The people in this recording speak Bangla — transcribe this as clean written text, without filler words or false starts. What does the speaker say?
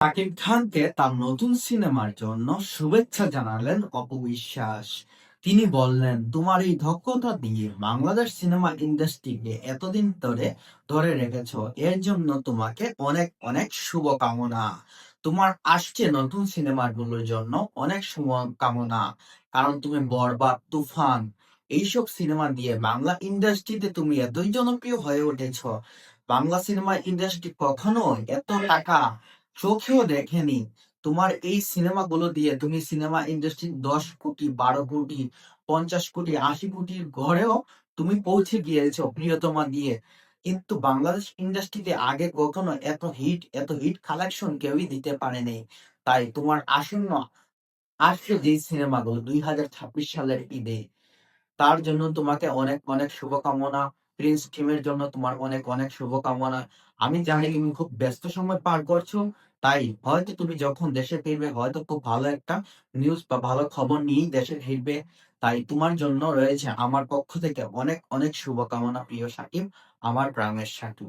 শাকিব খানকে তার নতুন সিনেমার জন্য শুভেচ্ছা জানালেন অপু বিশ্বাস। তিনি বললেন, তোমার এই দক্ষতা দিয়ে বাংলাদেশ সিনেমা ইন্ডাস্ট্রিকে এতদিন ধরে ধরে রেখেছো, এর জন্য তোমাকে অনেক অনেক শুভকামনা। তোমার আসছে নতুন সিনেমাগুলোর জন্য অনেক শুভকামনা। কারণ তুমি বরবাদ, তুফান এইসব সিনেমা দিয়ে বাংলা ইন্ডাস্ট্রিতে তুমি এতই জনপ্রিয় হয়ে উঠেছো। বাংলা সিনেমা ইন্ডাস্ট্রি কখনো এত টাকা চোখেও দেখেনি। তোমার এই সিনেমাগুলো দিয়ে তুমি সিনেমা ইন্ডাস্ট্রি 10 কোটি, 12 কোটি, 50 কোটি, 80 কোটির ঘরেও তুমি পৌঁছে গিয়েছো প্রিয়তমা দিয়ে। কিন্তু বাংলাদেশ ইন্ডাস্ট্রিতে আগে কখনো এত হিট কালেকশন কেউই দিতে পারেনি। তাই তোমার আসন্ন আসছে যে সিনেমাগুলো 2026 সালের ঈদে, তার জন্য তোমাকে অনেক অনেক শুভকামনা। প্রিন্স টিমের জন্য তোমার অনেক অনেক শুভকামনা। আমি জানি তুমি খুব ব্যস্ত সময় পার করছো, তাই হয়তো তুমি যখন দেশে ফিরবে হয়তো খুব ভালো একটা নিউজ বা ভালো খবর নিয়েই দেশে ফিরবে। তাই তোমার জন্য রয়েছে আমার পক্ষ থেকে অনেক অনেক শুভকামনা, প্রিয় সাকিব, আমার প্রাণের সাথী।